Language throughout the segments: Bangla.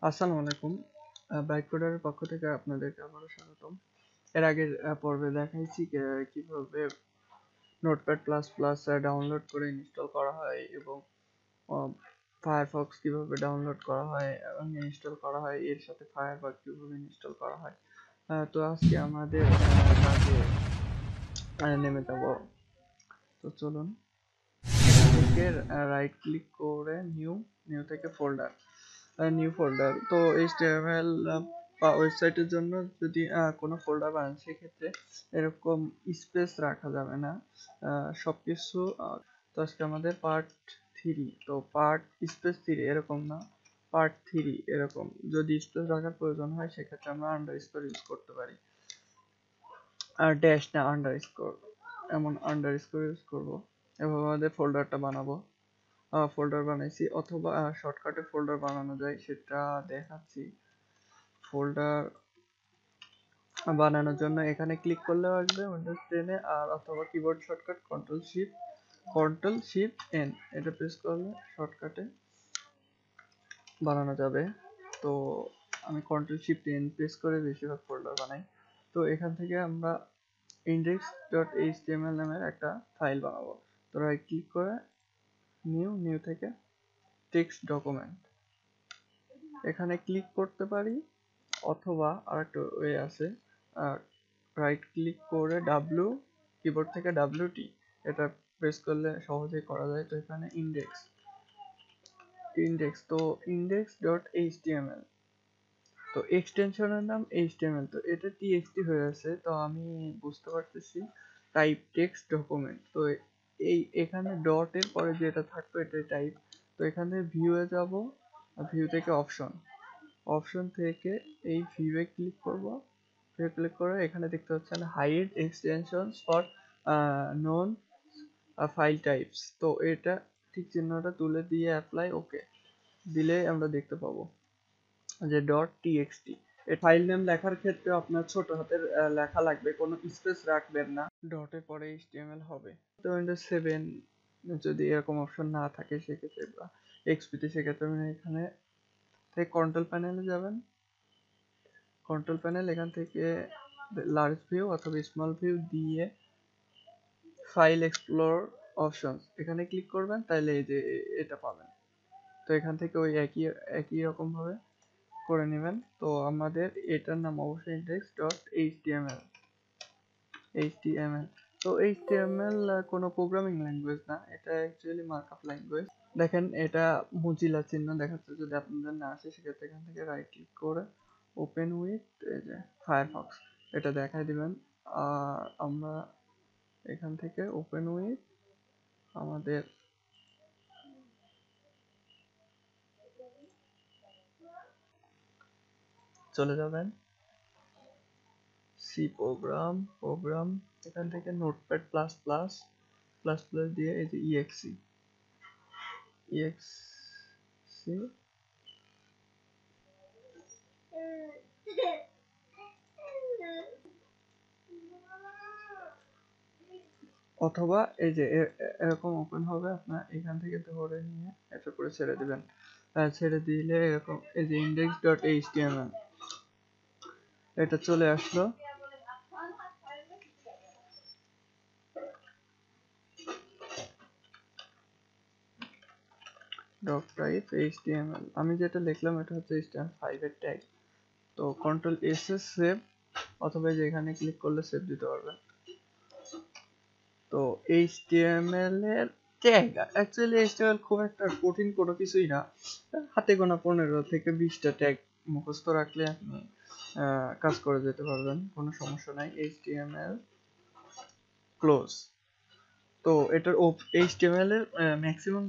আসসালামু আলাইকুম। বাইক কোডারের পক্ষ থেকে আপনাদেরকে আবারও স্বাগতম। এর আগের পর্বে দেখাইছি কিভাবে নোটপ্যাড প্লাস প্লাস ডাউনলোড করে ইনস্টল করা হয় এবং ফায়ারফক্স কিভাবে ডাউনলোড করা হয় এবং ইনস্টল করা হয়, এর সাথে ফায়ারফক্স কিভাবে ইনস্টল করা হয়। তো আজকে আমাদের কাজে নেমে যাব। তো চলুন, থেকে রাইট ক্লিক করে নিউ থেকে ফোল্ডার, নিউ ফোল্ডার। তো HTML বা ওয়েবসাইটের জন্য যদি কোনো ফোল্ডার বানান, সেক্ষেত্রে এরকম স্পেস রাখা যাবে না সবকিছু। তো আজকে আমাদের পার্ট 3, তো পার্ট স্পেস 3 এরকম না, পার্ট 3 এরকম। যদি স্পেস রাখার প্রয়োজন হয় সেক্ষেত্রে আমরা আন্ডারস্কোর ইউজ করতে পারি, আর ড্যাশ না আন্ডারস্কোর, এমন আন্ডারস্কোর ইউজ করব। এভাবে আমাদের ফোল্ডারটা বানাবো। ফোল্ডার বানাইছি, অথবা শর্টকাটে ফোল্ডার বানানো যায় সেটা দেখাচ্ছি। ফোল্ডার বানানোর জন্য এখানে ক্লিক করলেও আসবে উইন্ডোজ 10 এ, আর অথবা keyboard shortcut control shift N, এটা প্রেস করলে শর্টকাটে বানানো যাবে। তো আমি কন্ট্রোল শিফট এন প্রেস করে বেশিরভাগ ফোল্ডার বানাই। তো এখান থেকে আমরা index.html নামের একটা ফাইল বানাবো। তো রাইট ক্লিক করে নিউ থেকে টেক্সট ডকুমেন্ট, এখানে ক্লিক করতে পারি, অথবা আরেকটা ওয়ে আছে, রাইট ক্লিক করে কিবোর্ড থেকে WT, এটা প্রেস করলে সহজেই করা যায়। তো এখানে ইন্ডেক্স, তো index.html, তো এক্সটেনশনের নাম HTML, তো এটা TXT হয়ে আছে। তো আমি বুঝতে পারতেছি টাইপ টেক্সট ডকুমেন্ট। তো এখানে ডট এর পরে যেটা থাকবে এটাই টাইপ। তো এখানে ভিউয়ে যাব, ভিউ থেকে অপশন থেকে এই ভিউয়ে ক্লিক করব। ভিউ ক্লিক করে এখানে দেখতে পাচ্ছেন hide extensions for known file types. তো এটা ঠিক চিহ্নটা তুলে দিয়ে অ্যাপ্লাই ওকে দিলে আমরা দেখতে পাবো যে .txt। এই ফাইল নেম লেখার ক্ষেত্রে আপনার ছোট হাতের লেখা লাগবে, কোনো স্পেস রাখবেন না, ডটের পরে HTML হবে। তো উইন্ডোজ 7 যদি এরকম অপশন না থাকে সেক্ষেত্রে, বা XP তে, সেক্ষেত্রে এখানে থেকে কন্ট্রোল প্যানেলে যাবেন। কন্ট্রোল প্যানেল, এখান থেকে লার্জ ভিউ অথবা স্মল ভিউ দিয়ে ফাইল এক্সপ্লোর অপশনস, এখানে ক্লিক করবেন, তাহলে এই যে এটা পাবেন। তো এখান থেকে ওই একই রকম ভাবে করে নেবেন। তো আমাদের এটার নাম অবশ্যই index.html। তো HTML কোনো প্রোগ্রামিং ল্যাঙ্গুয়েজ না, এটা অ্যাকচুয়ালি মার্কআপ ল্যাঙ্গুয়েজ। দেখেন এটা মুজিলা চিহ্ন দেখাচ্ছে, যদি আপনাদের না আসে সেক্ষেত্রে এখান থেকে রাইট ক্লিক করে ওপেন উইথ এই যে ফায়ারফক্স, এটা দেখাই দিবেন। আর আমরা এখান থেকে ওপেন উইথ আমাদের চলে যাবেন সি প্রোগ্রাম, এখান থেকে notepad plus plus plus plus দিয়ে এই যে exe অথবা এই যে এরকম ওপেন হবে, আপনার এখান থেকে ধরে নিয়ে এটা করে ছেড়ে দিবেন। ছেড়ে দিলে এরকম এই যে index.html এটা চলে আসলো। ডক টাইপ HTML, আমি যেটা লিখলাম এটা হচ্ছে HTML5 এর ট্যাগ। তো কন্ট্রোল এস এ সেভ, অথবা যে এখানে ক্লিক করলে সেভ দিতে পারবেন। তো HTML এর ট্যাগ, অ্যাকচুয়ালি HTML খুব একটা কঠিন কোনো কিছুই না, হাতে গোনা 15 থেকে 20টা ট্যাগ মুখস্থ রাখলে আপনি কাজ করে যেতে পারবেন, কোনো সমস্যা নাই। HTML ক্লোজ, তো এটার HTML এর ম্যাক্সিমাম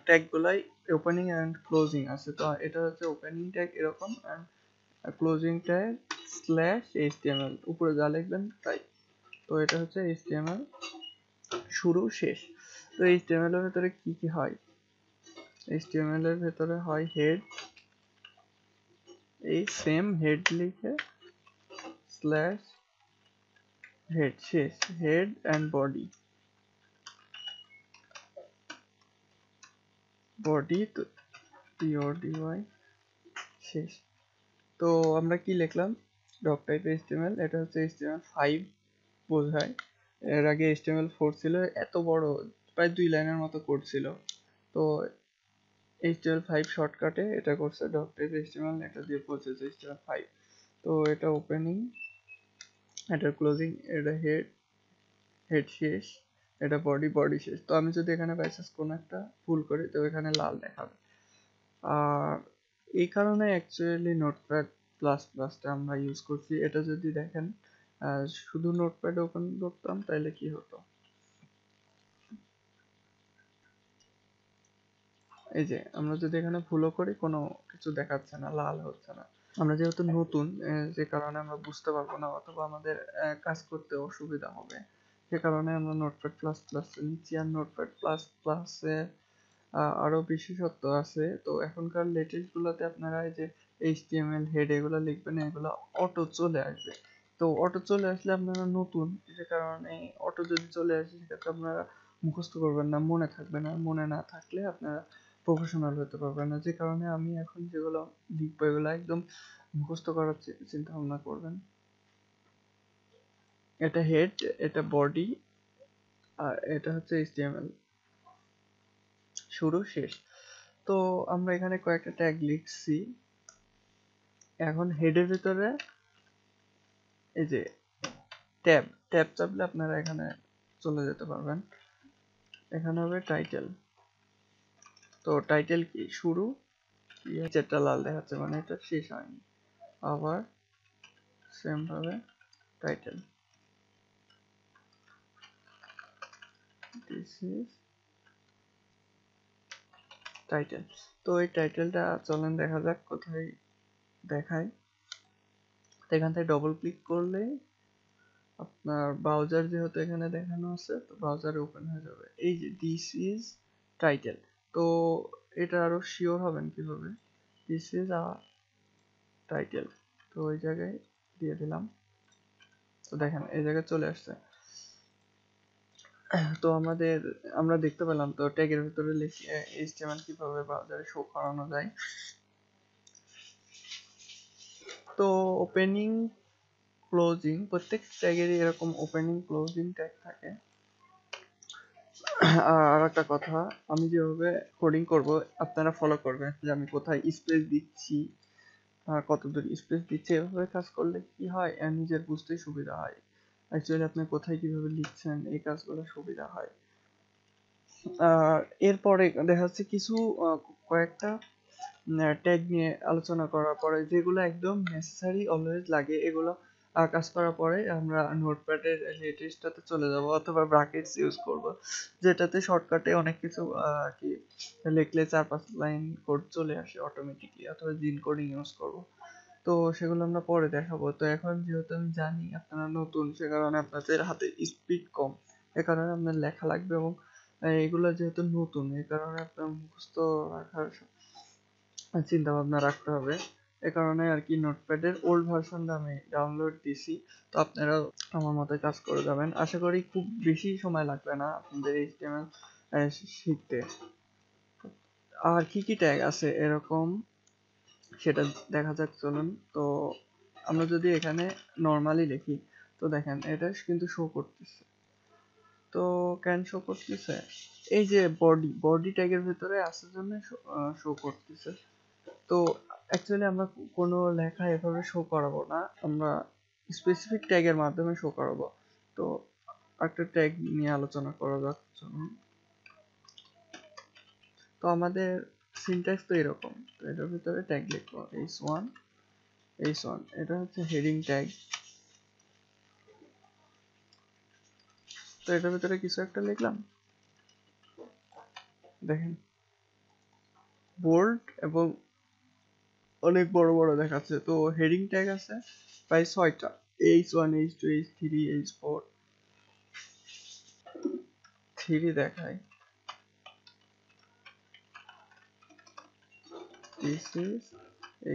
ট্যাগ গুলাই ওপেনিং এন্ড ক্লোজিং আছে। তো এটা হচ্ছে ওপেনিং ট্যাগ এরকম, and closing tag slash HTML, উপরে যা লিখবেন তাই। তো এটা হচ্ছে HTML শুরু শেষ। তো HTML এর ভেতরে কি কি হয়, HTML এর ভেতরে হয় হেড, এই সেম হেড লিখে স্ল্যাশ হেড শেষ, হেড এন্ড বডি তো PODY শেষ। তো আমরা কি লিখলাম, ডক টাইপ HTML, এটা হচ্ছে HTML5 বোঝায়। এর আগে HTML4 ছিল, এত বড় প্রায় 2 লাইনের মতো কোড ছিল। তো HTML5 শর্টকাটে এটা করছে ডক টাইপ HTML, এটা দিয়ে পৌঁছেছে HTML5। তো এটা ওপেনিং, এটা ক্লোজিং, এটা হেড শেষ, এটা বডি শেষ। তো আমি যদি এখানে বাইচান্স কোনো একটা ভুল করি তো এখানে লাল দেখাবে। আর এই কারণে অ্যাকচুয়ালি নোটপ্যাড প্লাস প্লাসটা আমরা ইউজ করছি। এটা যদি দেখেন শুধু নোটপ্যাড ওপেন করতাম তাহলে কি হতো, এই যে আমরা যদি এখানে ভুলও করি কোনো কিছু দেখাচ্ছে না, লাল হচ্ছে না। আমরা যেহেতু নতুন, যে কারণে আমরা বুঝতে পারবো না, অথবা আমাদের কাজ করতে অসুবিধা হবে, সে কারণে আমরা নোটপ্যাড প্লাস প্লাস নিচ্ছি। আর নোটপ্যাড প্লাস প্লাসে আরো বিশেষত্ব আছে। তো এখনকার লেটেস্ট গুলোতে আপনারা এই যে HTML হেড এগুলো লিখবেন, এগুলো অটো চলে আসবে। তো অটো চলে আসলে আপনারা নতুন, যে কারণে অটো যদি চলে আসে সেক্ষেত্রে আপনারা মুখস্থ করবেন না, মনে থাকবে না। মনে না থাকলে আপনারা প্রফেশনাল হতে পারবেন না। যে কারণে আমি এখন যেগুলো লিখবো এগুলো একদম মুখস্থ করার চিন্তা ভাবনা করবেন। এটা হেড, এটা বডি, আর এটা হচ্ছে HTML শুরু শেষ। তো আমরা এখানে কয়েকটা ট্যাগ লিখছি। এখন হেডের ভিতরে এই যে ট্যাব ট্যাব চাপলে আপনারা এখানে চলে যেতে পারবেন। এখানে হবে টাইটেল। তো টাইটেল কি, শুরু, যেটা লাল দেখাচ্ছে মানে এটা শেষ হয়নি। আবার সেম ভাবে টাইটেল, দিস ইজ টাইটেল। তো এই টাইটেলটা চলেন দেখা যাক কোথায় দেখায়। তো এখান থেকে ডবল ক্লিক করলে আপনার ব্রাউজার যেহেতু এখানে দেখানো আছে, তো ব্রাউজারে ওপেন হয়ে যাবে এই যে দিস ইজ টাইটেল। তো এটা আরো শিওর হবেন কিভাবে, দিস ইজ আ টাইটেল। তো ওই জায়গায় দিয়ে দিলাম। তো দেখেন এই জায়গায় চলে আসছে। তো আমরা দেখতে পেলাম তো ট্যাগের ভিতরে লিখে HTML কিভাবে ব্রাউজারে শো করানো যায়। তো ওপেনিং ক্লোজিং, প্রত্যেক ট্যাগেরই এরকম ওপেনিং ক্লোজিং ট্যাগ থাকে। আর একটা কথা, আমি যেভাবে কোডিং করব আপনারা ফলো করবেন, যে আমি কোথায় স্পেস দিচ্ছি, কত দূর স্পেস দিচ্ছি। এভাবে কাজ করলে কি হয়, নিজের বুঝতে সুবিধা হয়। অ্যাকচুয়ালি আপনি কোথায় কিভাবে লিখছেন এই কাজগুলো সুবিধা হয়। আর এরপরে দেখা যাচ্ছে কিছু কয়েকটা ট্যাগ নিয়ে আলোচনা করার পরে যেগুলো একদম নেসেসারি অলওয়েজ লাগে, এগুলো কাজ করার পরে আমরা নোটপ্যাডের লেটেস্টটাতে চলে যাব, অথবা ব্র্যাকেটস ইউজ করব, যেটাতে শর্টকাটে অনেক কিছু কি লিখলে 4-5 লাইন কোড চলে আসে অটোমেটিকলি, অথবা জিন কোডিং ইউজ করব। তো সেগুলো আমরা পরে দেখাবো। তো এখন যেহেতু আমি জানি আপনারা নতুন, সে কারণে আপনাদের হাতে স্পিড কম, এ কারণে আপনার লেখা লাগবে, এবং এগুলো যেহেতু নতুন এই কারণে আপনার মুখস্থ রাখার চিন্তা ভাবনা রাখতে হবে। এ কারণে আর কি নোটপ্যাডের ওল্ড ভার্সনটা আমি ডাউনলোড দিছি। তো আপনারা আমার মতো কাজ করে যাবেন। আশা করি খুব বেশি সময় লাগবে না আপনাদের HTML শিখতে। আর কি কি ট্যাগ আছে এরকম সেটা দেখা যাক, চলুন। তো আমরা যদি এখানে নর্মালি লিখি, তো দেখেন এটা কিন্তু শো করতেছে। তো কেন শো করতেছে, এই যে বডি ট্যাগের ভিতরে আসার জন্য শো করতেছে। তো অ্যাকচুয়ালি আমরা কোনো লেখা এভাবে শো করাবো না, আমরা স্পেসিফিক ট্যাগের মাধ্যমে শো করাবো। তো একটা ট্যাগ নিয়ে আলোচনা করা যাক, চলুন। তো আমাদের সিনট্যাক্স তো এরকম। তো এটার ভিতরে ট্যাগ লিখবো h1 এটা হচ্ছে হেডিং ট্যাগ। তো এটার ভিতরে কিছু একটা লিখলাম, দেখেন বোল্ড এবং অনেক বড় বড় দেখাচ্ছে। তো হেডিং ট্যাগ আছে প্রায় 6টা, h1 h2 h3 h4, 3 দেখায়, this is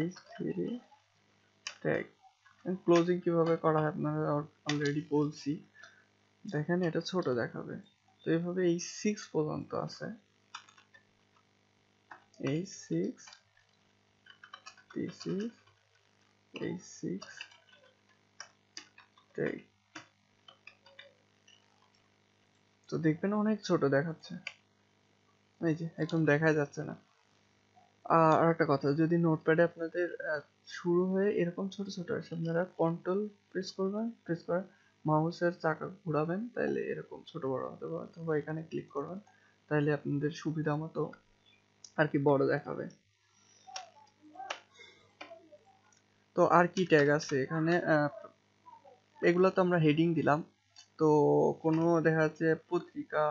h3 tag. Closing কিভাবে করা হয় আপনারা অলরেডি বলছি, দেখেন এটা ছোট দেখাবে। তো এইভাবে h6 পর্যন্ত আছে, h6 this is h6 tag। তো দেখবেন অনেক ছোট দেখাচ্ছে, এই যে একদম দেখা যাচ্ছে না। আর একটা কথা, যদি নোটপ্যাডে আপনাদের শুরু হয়ে এরকম ছোট ছোট আসে, আপনারা কন্ট্রোল প্রেস করবেন, প্রেস করে মাউসের চাকা ঘোরাবেন, তাহলে এরকম ছোট বড় হতে পারে, অথবা এখানে ক্লিক করবেন, তাহলে আপনাদের সুবিধা মতো আর কি বড় দেখাবে। তো আর কি ট্যাগ আছে এখানে, এগুলো তো আমরা হেডিং দিলাম। তো কোনো দেখা যাচ্ছে পত্রিকা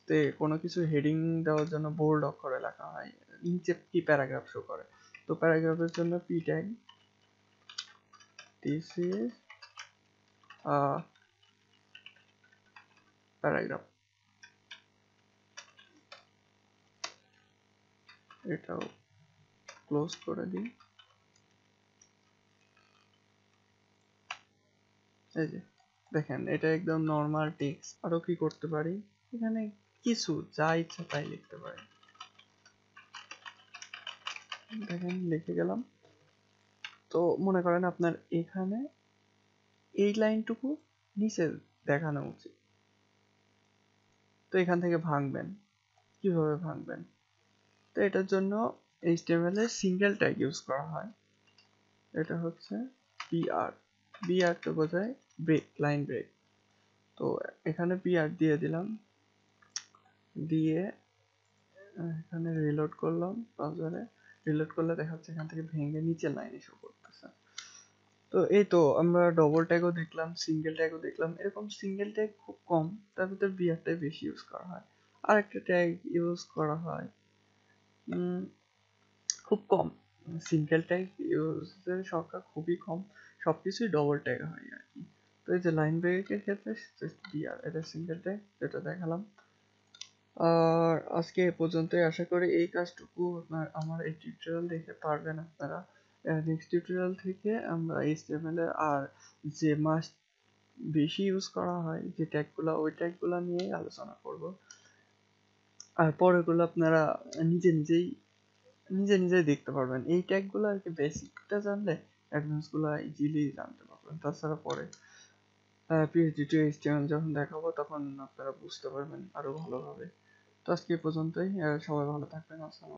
তে কোনো কিছু হেডিং দেওয়ার জন্য বোল্ড অক্ষরে লেখা হয়, নিচে কি প্যারাগ্রাফ শো করে, তো প্যারাগ্রাফের জন্য P tag, this is paragraph. এটাও ক্লোজ করে দিই। এই যে দেখেন, এটা একদম নর্মাল টেক্সট। আরো কি করতে পারি, এখানে কিছু যা ইচ্ছা তাই লিখতে পারি। দেখেন লিখে গেলাম। তো মনে করেন আপনার এখানে এই লাইনটুকু নিচে দেখানো উচিত, তো এখান থেকে ভাঙবেন। কিভাবে ভাঙবেন, তো এটার জন্য HTML এর সিঙ্গেল ট্যাগ ইউজ করা হয়। এটা হচ্ছে br, br তো বোঝায় ব্রেক, লাইন ব্রেক। তো এখানে br দিয়ে দিলাম, দিয়ে এখানে রিলোড করলাম ব্রাউজারে। রিলোড করলে দেখা যাচ্ছে এখান থেকে ভেঙে নিচের লাইনে শো করতেছে। তো এই তো আমরা ডবল ট্যাগও দেখলাম, সিঙ্গেল ট্যাগও দেখলাম। এরকম সিঙ্গেল ট্যাগ খুব কম, তার ভিতর বিআরটাই বেশি ইউজ করা হয়। আর একটা ট্যাগ ইউজ করা হয় খুব কম, সিঙ্গেল ট্যাগ ইউজের সংখ্যা খুবই কম, সবকিছুই ডবল ট্যাগ হয় আর কি। তো এই যে লাইন ব্রেকের ক্ষেত্রে বিআর, এটা সিঙ্গেল ট্যাগ যেটা দেখালাম। আর আজকে এ পর্যন্তই, আশা করি এই কাজটুকু আমার এই টিউটোরিয়াল দেখে পারবেন আপনারা। নেক্সট টিউটোরিয়াল থেকে আমরা HTML এর আর যে মাস্ট বেশি ইউজ করা হয় যে ট্যাগগুলো, ওই ট্যাগগুলো নিয়ে আলোচনা করব। আর পরেরগুলো আপনারা নিজে নিজেই দেখতে পারবেন। এই ট্যাগগুলো আর কি বেসিকটা জানলে অ্যাডভান্স গুলো ইজিলি জানতে পারবেন। তাছাড়া পরে PHP to HTML যখন দেখাবো তখন আপনারা বুঝতে পারবেন আরো ভালোভাবে। তো আজকে এই পর্যন্তই, সবাই ভালো থাকবেন। আসসালাম।